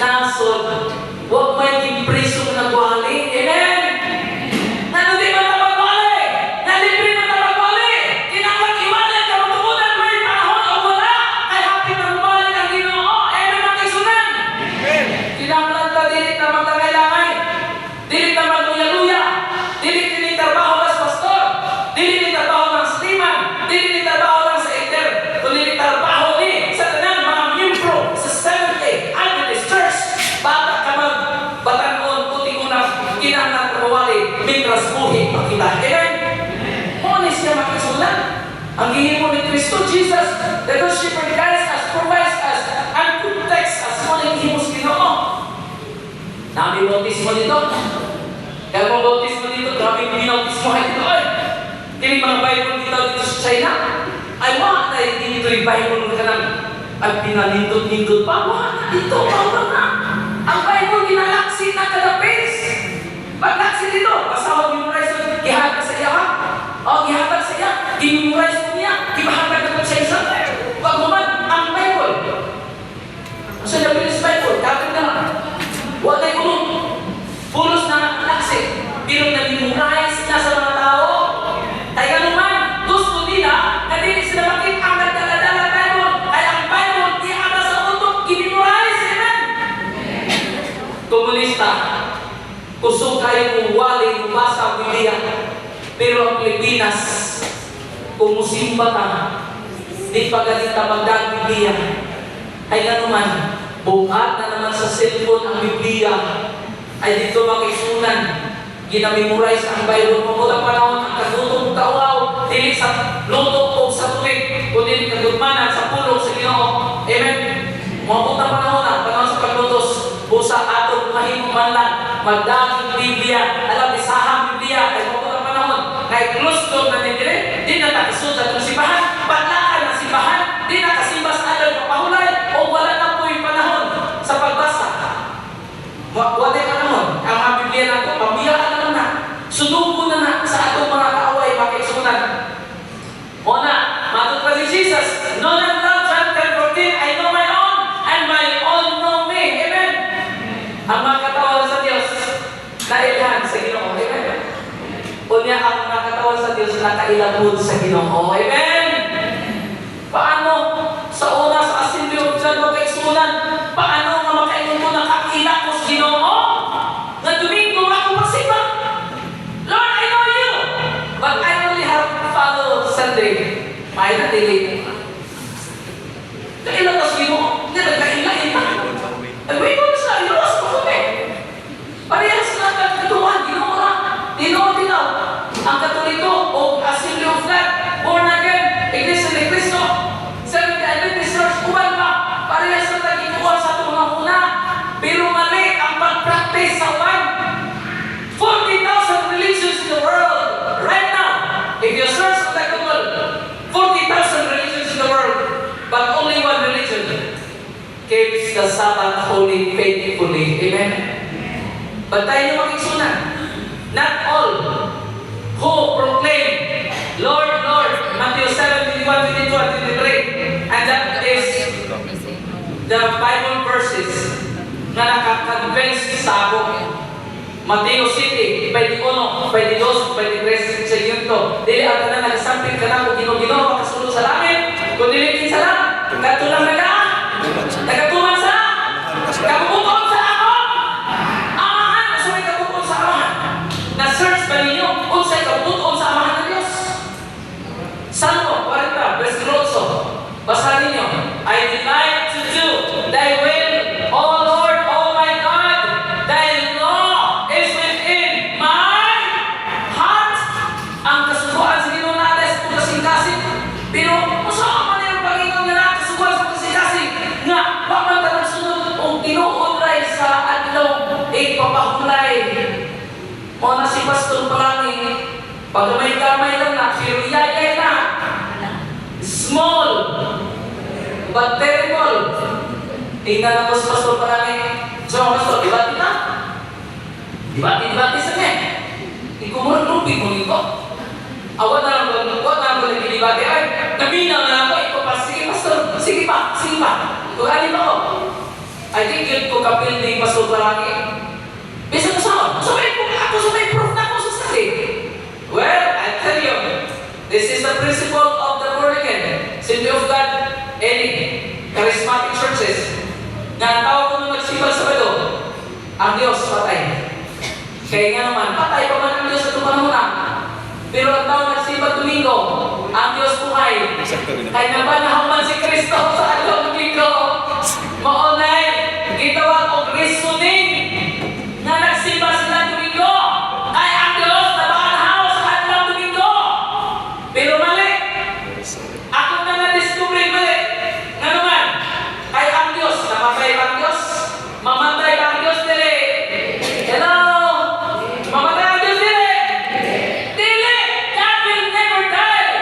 nasod, huwag may impreso na nagwali. Amen? Hindi man tabagwali. Nalibre man tabagwali. Kinanglang iwanan ka matugunan may panahon o wala. Ay happy na bumalik ang Ginoo. Amen mga kaisunan. Kinanglang ka dilit na magkakailangan. Dilit na magluya-luya. Dilit trabaho ng pastor. Dilit trabaho ng stiman. Dilit trabaho ng sa elder. Dilit trabaho ni sa tanang mga miyembro sa Seventh-day Adventist Church. Bata ka magbatanon, puti mo na kinanglang kumawali, mitras buhi pakita. Amen? Honest siya makisulat. Ang gihimo ni Kristo Jesus, the good shepherd guides us, provides us, and protects us. Mo na gihimo sa Ginoo. Nami bautismo dito. Kaya kung bautismo dito, grabe yung binautismo ay dito. Kini mga Bible dito sa China. Ay, wala na dito yung Bible ka lang. At pinalindot-lindot pa, wala dito, wala na. Ang Bible, ginalaksi na kada page. Pag-laksi dito, basta memorize mo, gihatag sa iya, ha? O, gihatag sa iya, memorize mo niya, ibahatag na sa isa. Pag human, ang Bible. So, the Bible, kapit na lang. Wala yung ulong. Pulos na laksi. Pero nag-memorize na sa mga tao. Ay, ganun man, gusto nila, na hindi sila makita ang nagdala-dala Bible. Ay, ang Bible, di ada sa utok, i-memorize. Amen? Komunista, kusog kayo wali basa ang Biblia. Pero ang Pilipinas, kung musimba ka, di pagalita magdag Biblia. Ay nga naman, buhat na naman sa cellphone ang Biblia. Ay dito makaisunan, ginamemorize ang Bible. Mamulang panahon, ang kagutong kauaw, dili sa luto o sa tuwig, kundi kagutmanan sa pulong sa Ginoo. Amen? Mamulang panahon, ang panahon sa paglutos, busa atong mahimong man lang, magdaging Biblia, alam, isahang Biblia, ay mamulang panahon, kahit luston na nindire, di na takisod sa itong simbahan, patlakan ng simbahan, di na kasimba sa alam papahulay, o wala na po yung panahon sa pagbasa. Wala yung panahon, ang mga Biblia na ito, pamiyaan na na, sunugo na na sa atong mga kaaway, makaisunan. O na, matut pa si Jesus, no lang lang, John 10:14, I know my own, and my own know me. Amen? Ang mga katawan sa Diyos, nailhan sa Ginoo. Amen? O niya, ang mga katawan sa Diyos, nakailabod sa Ginoo. Amen? Paano sa una sa Assembly of God makaisunan? Paano nga makaingon mo nakakilak mo sa Ginoo? Na Domingo ako magsimba. Lord, I know you, but I only have to follow Sunday. May natilay. Kailan sa Ginoo? Hindi nagkailain pa. Ay, wait mo sa iwas mo kami. Parehas na katutuhan, Ginoo na. Tinaw. Ang Katoliko o Assembly of God, born again, Iglesia ni Cristo, Seventh-day Adventist Church, uwan pa. Parehas na nagikuha sa tunga-una. Pero mali ang pag-practice sa uwan. 40,000 religions in the world right now. If you search on the Google, 40,000 religions in the world, but only one religion keeps the Sabbath holy faithfully. Amen? But tayo nyo makiksunan. Not all who proclaim, Lord, Lord, Matthew 7:21, 22, 23, and that is the Bible verses na nakaka-convince sa ako. Mateo City, 21, 22, 23, sa yunto. Dili ang na nagsamping ka na kung gino-gino, makasunod sa langit. Kung dili sa lang, katulang nagatuman sa kabubuton sa ako. Amahan, masaway kabubuton sa amahan. Na-search ba ninyo kung sa'y kabubuton sa amahan ng Diyos? Salmo 40, verse 8. Basahin ninyo, I delight to do thy will, O Lord, O my God, thy law is within my heart. Ang kasubuan sa Ginoo natin sa kasing-kasing. Pero, masama man yung Panginoon na kasubuan sa kasing-kasing nga, pamantalang sunod kung inuunlay sa adlaw, papahulay. O na si Pastor Palangin, pag may kamay lang na, pero yayay na. Small, but terrible. Tingnan ako sa Pastor Palangin. So, Pastor, dibati na? Dibati sa niya. Ikumurang lupin mo nito. Awat na lang nagdibati. Ay, naminaw na ako. Ito pa, sige Pastor, sige pa. Kung alin ako. I think yun ko kapil ni Pastor Barangay. Bisa mo saan? Sabay po ako, sabay proof na ako sa study. Well, I tell you, this is the principle of the born again. Assembly of God, any charismatic churches, na ang tao ko nung nagsimbal sa Sabado, ang Diyos patay. Kaya nga naman, patay pa man ang Diyos sa tumanunang. Pero ang tao nagsimbal Domingo, ang Diyos buhay. Kaya naman nahuman si Kristo sa along Domingo. Maunay, gitawag og reasoning na nagsimba sila Domingo ay ang Diyos na bakanhaw sa kanilang Domingo. Pero mali. Ako na na-discover mali. Nga naman, ay ang Diyos, namatay ba ang Diyos? Mamatay ba ang Diyos dili? Hello? Mamatay ang Diyos dili? Dili! God will never die.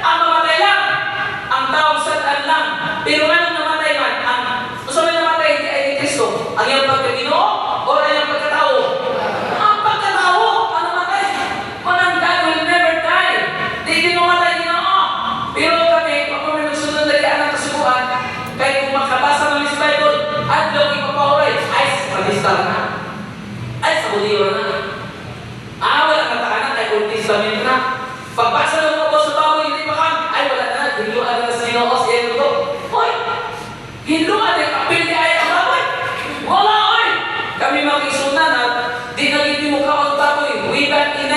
Ang mamatay lang. Ang taong satan lang. Pero anong namatay man? Gusto mo namatay ay ni Kristo? Ang iyong pagkaginoo o ang iyong pagkatao? Ang pagkatao! Ang namatay? Manang God will never die. Di din mamatay ginoo. Pero kami, pag kami nagsunod na ang kasubuan, kahit kung makabasa ng Miss Bible, at log ipapahuray, ay sa palistar na. Ay sa buliyo na. Wala kang takanan, ay kung testament na. Pagbasa ng mga sa baboy, hindi pa kang, ay wala na, hiluan na sa Ginoo sa iyong luto. Hoy! Hiluan na, kapil ni ay ang baboy. Wala, oy! Kami makisunan at di naging mo ka ang baboy. Way back in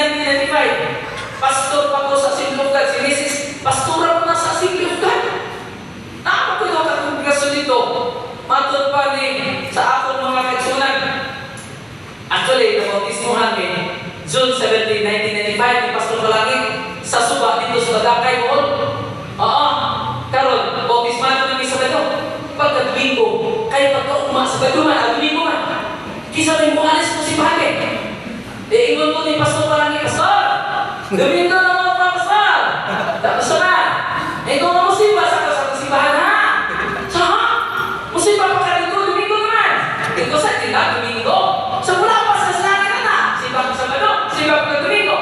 1995, pastor pa ko sa Assembly of God, si Mrs. Pastora ko na sa Assembly of God. Nakapagod ako ang kongregasyon dito. Matod pa ni sa akong mga kaisunan. Actually, nabautismuhan ni June 17, 1995, ni Pastor Balangin sa Suba dito sa Bagakay mo. Oo. Karon, bautisman na sa Bato. Pagka-Domingo, kayo pagka-uma sa Bato man, Domingo man. Kisa rin mo alis mo si Bagay. Ingon ko ni Pastor Balangin, Pastor! Domingo na mga Pastor! Tapos na! Ikaw na musiba sa musibahan ha! Sa ha? Musiba pa ka dito, Domingo naman! Ikaw sa tila, Domingo! Sa mula pa sa langit na! Siba ko sa Bato, siba ko na Domingo!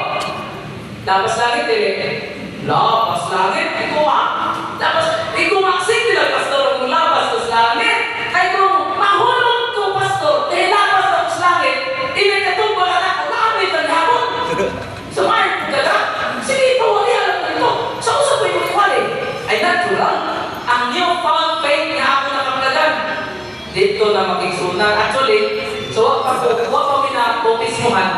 Lapas langit eh. Lapas langit? Ikaw ha? Lapas, ikaw maksig nila, Pastor, kung lapas ko sa langit. Ay kung mahulog ko, Pastor, dahil lapas ko sa langit, inagkatong ba ka na, kumamit ang hapon. Sumayang ka na? Sige, pawali alam na ito. Sa usap ko yung iwali. Ay natural. Ang new found faith niya ako nakapagagan. Dito na makiksunan. Actually, so wag pa minabautismuhan.